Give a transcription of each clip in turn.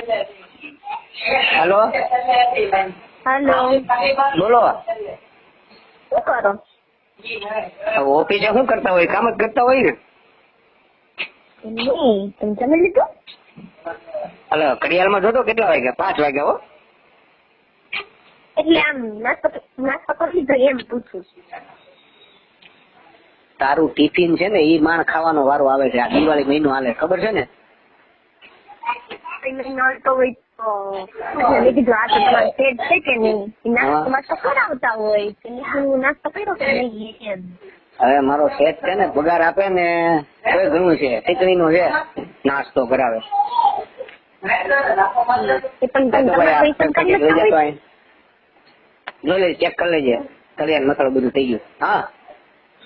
Hello hello, બોલો. શું કરો? ઓફિસે શું કરતા હોય? કામ જ કરતા હોય ને. નહીં, તમે જમી લીધું? અલે ઘડિયાળમાં જોતો કેટલા વાગ્યા? 5 વાગ્યા હો. એટલે આમ નાસ્તો કરી લીધો એમ પૂછું. તારું ટિફિન છે ને ઈ માણ ખાવાનો વારો આવે છે. આ દિવાળી મહિનો હાલે, ખબર છે ને? તો હોય તો મેં કીધું આ તો તમારો પેટ છે કે નહીં? નાસ્તો કરાવતા હોય નાસ્તો કર્યો કે નહીં એમ. હવે મારો સેટ છે ને, પગાર આપે ને કોઈ ઘણું છે. ખીચડી નો છે, નાસ્તો કરાવે. જોઈ લે, ચેક કરી લેજે. કરિયાન મસાલો બધું થઈ ગયું. હા,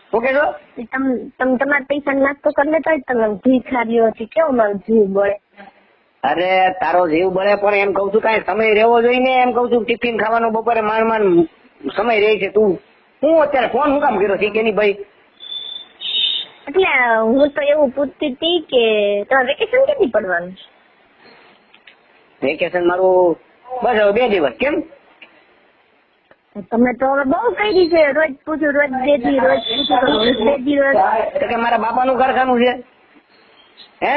શું કેજો? તમે તમારા પૈસા નાસ્તો કરી લેતા હોય તમે ઘી ખાધ્યો છે, કેવો મારો જીવ બળે. અરે તારો જીવ બળે પણ એમ કઉ છું કઈ સમય રહેવો જોઈએ ને. એમ કઉ છું ટિફિન ખાવાનો બપોરે માંડ સમય રહે છે. તું હું અત્યારે ફોન હું કામ કર્યો છે કે નહીં ભાઈ? એટલે હું તો એવું પૂછતી હતી કે તમારે વેકેશન ક્યાંથી પડવાનું? વેકેશન મારું બસ હવે 2 દિવસ. કેમ? તમે તો હવે બહુ કરી છે, રોજ પૂછું, રોજ 2 દિવસ, રોજ પૂછું, રોજ 2 દિવસ. તો કે મારા બાપાનું કારખાનું છે. હે,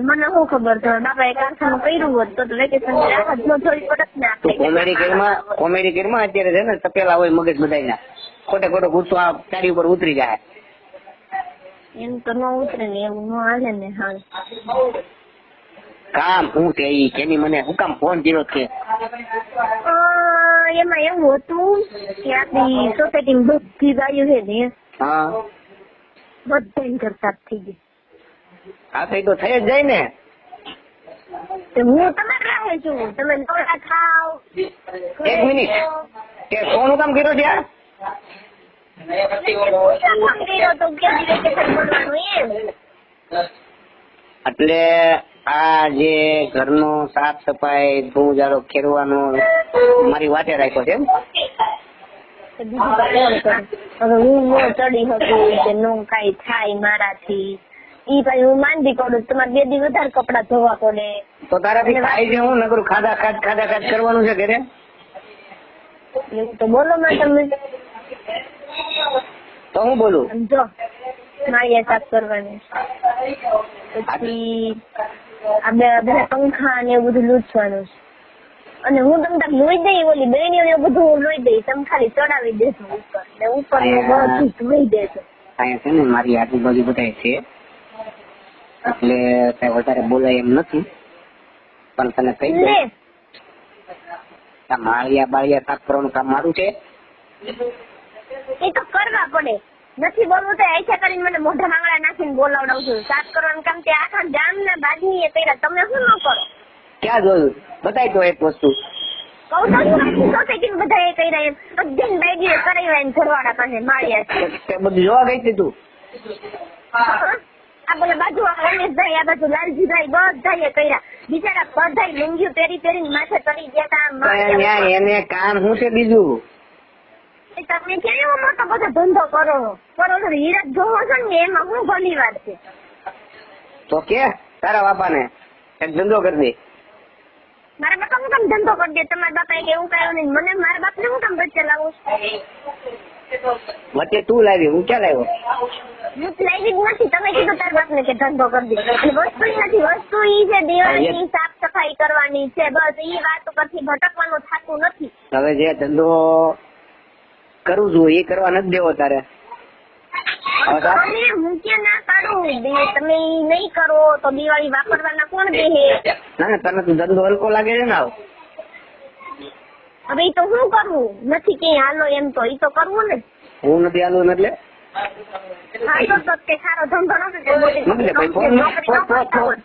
મને શું ખબર છે બાપા એ કારખાનું કર્યું હોત તો વેકેશન રાહત નો થોડી પડત ને આપણે. કોમેડી કરીમાં અત્યારે છે ને તપેલા હોય મગજ બધાયના. ખોટે ખોટો ગુસ્સો આ તારી ઉપર ઉતરી જાય. એમ તો ન ઉતરે ને, એવું ન હાલે ને. હાલ કામ શું છે ઈ કેની મને હું કામ ફોન કર્યો છે? એમાં એવું હતું કે આપણી સોસાયટી બધી ગાયો છે ને, હા, બધા કરતા થઈ ગઈ. હા તો થઈ જ જાય ને. હું તમે રાહે છું, તમે નવરા ખાવ. 1 મિનિટ, કે કોનું કામ કર્યું છે? એટલે આ જે ઘરનો સાફ સફાઈ ધૂળ ઝાડો ખેરવાનો મારી વાટે રાખ્યો છે એમ? હવે હું નો ચડી શકું કે નો કઈ થાય મારાથી. ઈ ભાઈ હું માંડી કરું, તમારે 2 દી વધારે કપડા ધોવા પડે. તો તારાથી થાય છે હું નકરું ખાધા ખાધ કરવાનું છે ઘરે? એવું તો બોલો માં તમે. તો હું બોલું? સમજો, માળિયા સાફ કરવાની, પછી આ બધા પંખા ને એવું બધું લૂછવાનું. અને હું તમને લોહી દઈ, ઓલી બેણીઓ ને બધું હું લોહી દઈ, તમે ખાલી ચડાવી દેશો ઉપર ને ઉપર બધું ધોઈ દેશો. અહીંયા છે ને મારી આજુબાજુ બધા છે એટલે કઈ વધારે બોલાય એમ નથી, પણ તને કહી દે માળિયા બાળિયા સાફ કરવાનું કામ મારું છે. એ તો કરવા પડે, નથી બોલવું તો ऐसा કરીને મને મોઢા માંગડા નાખીને બોલાવડાવ છું. સાફ કરવાનું કામ તે આખા ગામ ના બાજુએ કર્યા, તમે શું ન કરો? ક્યાં જોયું? બતાય તો એક વસ્તુ. કહું તો સોસાયટી બધા એ કર્યા, એમ બધી બાઈડીએ કરાવ્યા એમ ઘરવાળા પાસે માળિયા. બધું જોવા ગઈ હતી તું? આ બોલે બાજુ રમેશભાઈ, આ બાજુ લાલજીભાઈ, બધા કર્યા. બિચારા બધા લુંગીઓ પહેરીને માથે ચડી ગયા. એને કામ શું છે બીજું? તમે ક્યાં એવો મોટો બધો ધંધો કરો છો? હીરક જોવો છો ને એમાં હું ઘણી વાર છે. તો કે તારા બાપા ને એક ધંધો કરી દે. મારા બાપા હું કામ ધંધો કરી દે? તમારા બાપા એવું કયો નહીં, મને મારા બાપ ને હું કામ વચ્ચે લાવું? વચ્ચે તું લાવી, હું ક્યાં લાવ્યો? હું લાવી જ નથી. તમે કીધું તારા બાપ ને કે ધંધો કરી દે. વસ્તુ નથી, વસ્તુ ઈ છે દિવાળીની સાફ સફાઈ કરવાની છે, બસ ઈ વાત પરથી ભટકવાનું થતું નથી. હવે જે ધંધો કરું છું એ કરવા નથી દેવો તારે. હું ક્યાં ના કાઢું? તમે નહીં કરો તો દિવાળી વાપરવાના કોણ દે? ના તને તો ધંધો હલકો લાગે છે ને. હવે તો શું કરવું? નથી ક્યાંય હાલો એમ તો ઈ તો કરવું ને. હું નથી હાલું એટલે હા તો તે સારો ધંધો નથી.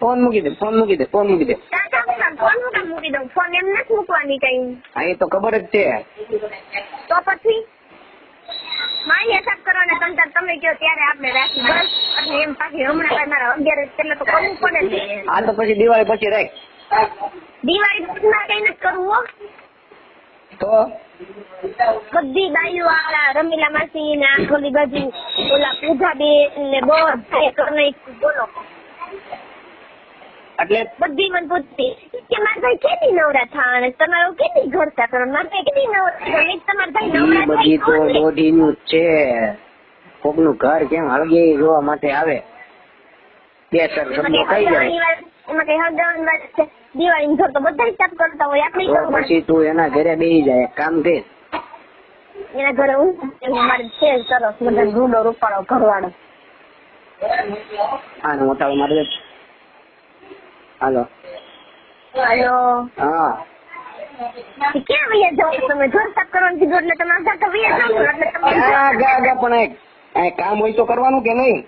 ફોન મૂકી દે. ફોન મૂકી દે. ફોન હું કામ મૂકી દઉં? ફોન એમ નથી મૂકવાની કઈ. હા એ તો ખબર જ છે. તો પછી માળિયા સાફ કરવાના કંટાળ તમે કહો ત્યારે આપણે રાખી બસ. અને એમ પાછી હમણાં મારા 11 એટલે તો કરવું પડે ને. હા તો પછી દિવાળી પછી રાખ. દિવાળી પછી કઈ નથી કરવું હો. તો બધી બાઈઓ આ રમીલા માસી ને આખોલી બાજુ ઓલા પૂજાબેન ને બધા બોલો એટલે બધી મને પૂછતી કે મારા ભાઈ કેદી નવરા થા અને તમારું કેદી ઘર સાફ કરો મારે કેદી નવરા તમારા ભાઈ નવરા બધી તો દોઢીનું જ છે. કોકનું ઘર કેમ હળગે એ જોવા માટે આવે, બે ચાર શબ્દો કહી જાય. એમાં કઈ હળગાવાની વાત છે? દિવાળી ઘર તો બધા સાફ કરતા હોય, આપણે પછી તું એના ઘરે બેસી જાય, કામ દે એના ઘરે મારે છે સરસ બધા રૂડો રૂપાળો ઘરવાળો. હા મોટા મારે. હાલો હાલો હા ક્યાં વૈયા જાવ તમે? ઘર સાફ કરવાનું કીધું એટલે તમે અડધા તો વૈયા જાવ એટલે તમે પણ એક કામ હોય તો કરવાનું કે નહીં?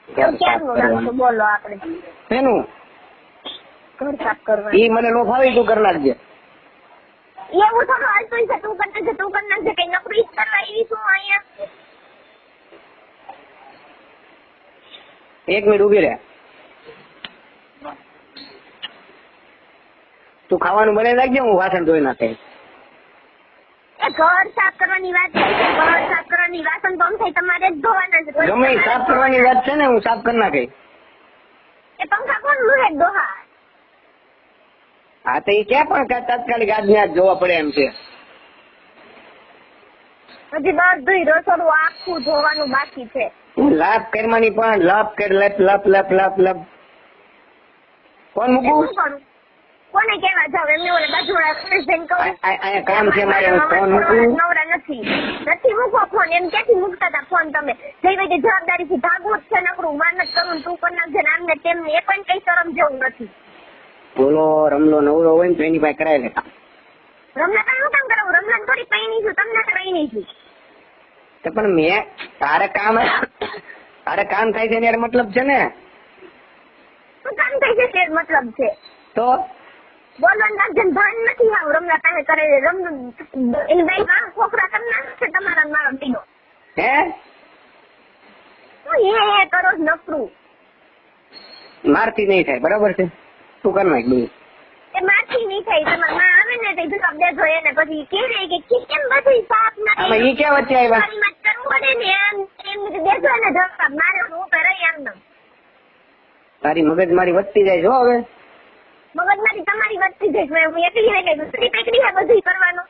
ક્યારનું રાખશું બોલો આપણે? શેનું ઘર સાફ કરવાનું? ઈ મને નો ફાવે, તું કરી નાખજે. એવું થોડું હાલતું છે? તું કરી નાખજે કઈ નોકરી કરવા એવી શું અહીંયા? એક મિનિટ ઉભી રહે. તું ખાવાનું બનાવી નાખજે, હું વાસણ ધોઈ નાખે. ઘર સાફ કરવાની વાત છે, ઘર સાફ કરવાની વાસણ તો થાય તમારે જ ધોવાના છે. ગમે સાફ કરવાની વાત છે ને, હું સાફ કરી નાખે. એ પંખા કોણ લુહે ડોહા? હા તો એ ક્યાં પણ તાત્કાલિક આજને જોવા પડે એમ છે. હજી બધું રસોડું આખું ધોવાનું બાકી છે. લાભ કરવાની પણ લપ કર લપ લપ લપ લપ લપ. કોણ મૂકું? શું કરું? કોને કેવા જાવ? એમને ઓલે બાજુવાળા અહીંયા કામ છે મારે, ફોન મૂકું. નવરા નથી મૂકો ફોન. એમ ક્યાંથી મૂકતા હતા ફોન તમે? જઈ વઈ જવાબદારીથી ભાગવું જ છે નકરું. માન જ કરું તું કરી નાખજે ને આમને તેમને, એ પણ કઈ શરમ જેવું નથી. બોલો રમલો નવરો હોય ને તો એની પાસે કરાય લેતા. રમલા કઈ હું કામ કરાવું? રમલા થોડી પૈણી છું, તમને પૈણી છું. તો પણ મેં તારે કામ થાય છે ને યાર, મતલબ છે ને. શું કામ થાય છે તે મતલબ છે? તો બોલવાનું રાખજે, ભાન નથી આવ રમલા પાસે કરે એની ભાઈ કામ ખોખરા કરી નાખશે તમારા મારા પીનો. હે એ કરો જ નકરું. મારથી નહીં થાય, બરાબર છે? તું કર નાખ બધું. એ માથી નહીં થાય. તમારા માં આવે ને તો જવાબ દેજો એને, પછી કે કેમ બધું સાફ આમાં ઈ ક્યાં વચ્ચે આવ્યા? કરવું પડે ને એમ દેજો એને જવાબ. મારે હું કરે એમ ન. તારી મગજ મારી વધતી જાય છો હવે. મગજમારી તમારી વધતી જાય. હું એકલી ને કઈ દુસરી પકડી છે બધું કરવાનું.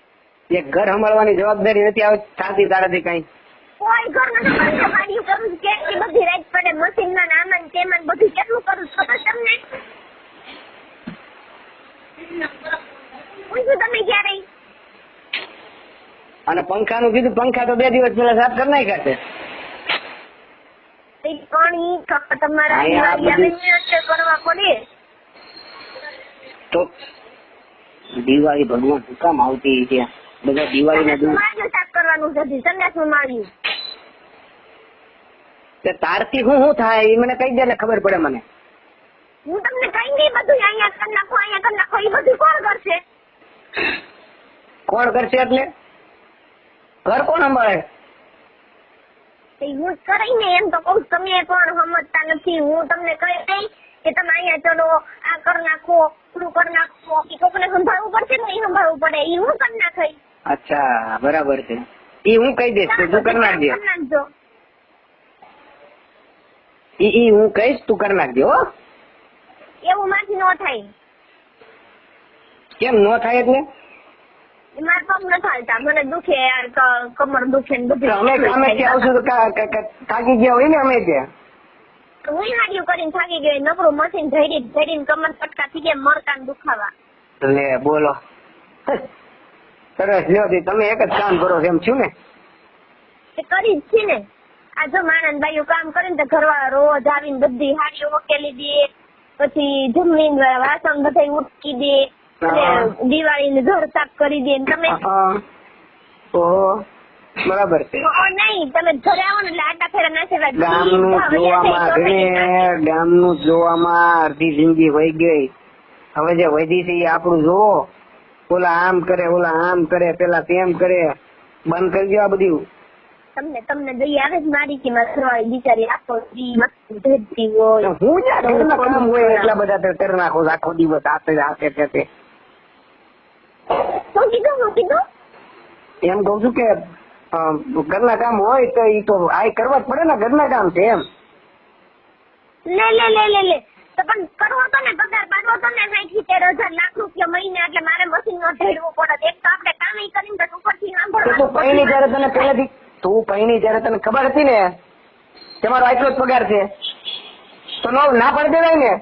એક ઘર સંભાળવાની જવાબદારી નથી આવતી થતી તારાથી કઈ. કોઈ ઘર નથી મારી કરું કે બધી રાત પડે મશીન ના નામન તેમન બધું કેટલું કરું ખબર તમને? પૂછ્યું તમે ક્યારે? અને પંખાનું કીધું, પંખા તો 2 દિવસ પહેલા સાફ કરી નાખ્યા છે. તમારા કરવા પડે તો દિવાળી ભગવાન શું કામ આવતી છે? બધા દિવાળી ના સાફ કરવાનું છે. સંન્યાસમાં માર્યું તારથી શું થાય એ મને કહી દે ને ખબર પડે મને. હું તમને કઈ નહીં બધું અહીંયા કરી નાખો એ બધું કોણ કરશે? કોણ કરશે એટલે ઘર કોણ સંભાળે? હું કરી ને એમ તો કઉ, તમે પણ સમજતા નથી. હું તમને કહી દઈ કે તમે અહીંયા ચલો આ કરી નાખો, પૂરું કરી નાખો, કે કોકને સંભાળવું પડશે ને, એ સંભાળવું પડે. એ હું કરી નાખાય. અચ્છા બરાબર છે. એ હું કહી દઈશ, તું કરી નાખજે. ઈ હું કહીશ, તું કરી નાખજે. હો એવું માથી ન થાય. કેમ ન થાય એટલે? મારા પગ ન ચાલતા, મને દુખે યાર, કમર દુખે ને બધું. અમે કામેથી આવશું તો થાકી ગયા હોય ને અમે ત્યાં. હું હાડિયું કરીને થાકી ગઈ. નકરું મશીન જઈને કમર પટકા થઈ ગયા, મરકા ને દુખાવા. લે બોલો સરસ. લ્યો તમે એક જ કામ કરો એમ છું ને? એ કરી જ છે ને. આ જો માણસ બાયું કામ કરે ને તો ઘરવાળા રોજ આવીને બધી હાડીઓ વકેલી દે, પછી જમીન વાસણ બધા ઉટકી દે, દિવાળી ને ઘર સાફ કરી દે. તમે બરાબર છે. નહીં તમે ઘરે આવો ને એટલે આટા ફેરા નાખેલા. ગામનું જોવામાં અડધી જિંદગી વહી ગઈ. હવે જે વધી છે એ આપણું જોવો. ઓલા આમ કરે, ઓલા આમ કરે, પેલા તેમ કરે. બંધ કરી દો આ બધું. તમને દઈ આવે જ મારી કે મારા ઘરવાળી બિચારી આખો ભેજતી હોય. હું કામ હોય એટલા બધા કરી નાખો આખો દિવસ હાથે શું કીધું? એમ કઉ છું કે ઘરના કામ હોય તો ઈ તો આ કરવા જ પડે ને, ઘરના કામ છે એમ. લે તો પણ કરવો તો ને. 50,000 લાખ રૂપિયા મહિને એટલે મારે મશીન નો ઢેડવું પડે. એક તો આપણે કામ કરીને તો ઉપરથી તો તું પૈણી જયારે તને પહેલેથી તું પૈણી જયારે તને ખબર હતી ને કે મારો આટલો જ પગાર છે તો ના પાડી દેવાય ને.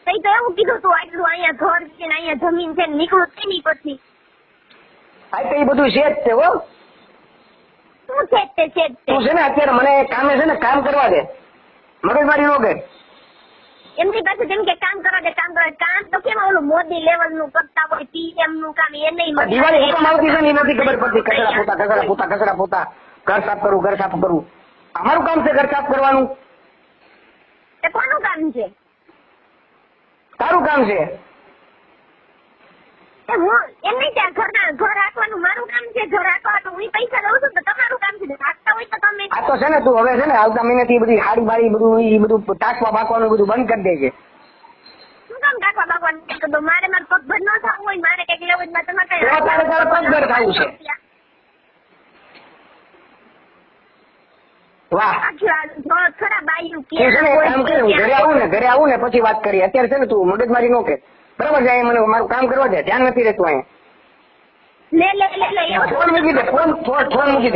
તઈ તો એવું કીધું તું આટલું અહીંયા ઘર છે ને અહીંયા જમીન છે ને નીકળું છે નહીં પછી. આ તો એ બધું છે જ છે હો. શું છે તે છે જ તે. તું છે ને અત્યારે મને કામે છે ને કામ કરવા દે, મગજમારી ન કર. એમની પાસે જેમ કે કામ કરવા દે કામ કરવા દે. કામ તો કેમ ઓલું મોદી લેવલ નું કરતા હોય PM નું કામ એ નહીં. દિવાળી હુકમ આવતી છે ને એ નથી ખબર પડતી. કચરા પોતા ઘર સાફ કરવું. અમારું કામ છે ઘર સાફ કરવાનું. એ કોનું કામ છે? તારું કામ છે. હું એમ નહીં ત્યાં ઘર રાખવાનું મારું કામ છે. ઘર રાખવાનું હું પૈસા દઉં છું તો તમારું કામ છે. રાખતા હોય તો તમે. આ તો છે ને તું હવે છે ને આવતા મહિનેથી બધી હાડી બાડી બધું ટાંકવા બાકવાનું બધું બંધ કરી દેજે. શું કામ ટાંકવા બાકવાનું? મારે પગ ભર ન થવું હોય, મારે કઈક લેવું હોય તમારે તારે પગભર થવું છે. વાહ ખરાબ આવ્યું તું છે ને કામ કરે. ઘરે આવું ને પછી વાત કરીએ. અત્યારે છે ને તું મગજમારી ન કે બરાબર છે. મને મારું કામ કરવા દે. ધ્યાન નથી રહેતું અહીંયા. લે ફોન મૂકી દે. ફોન મૂકી દે.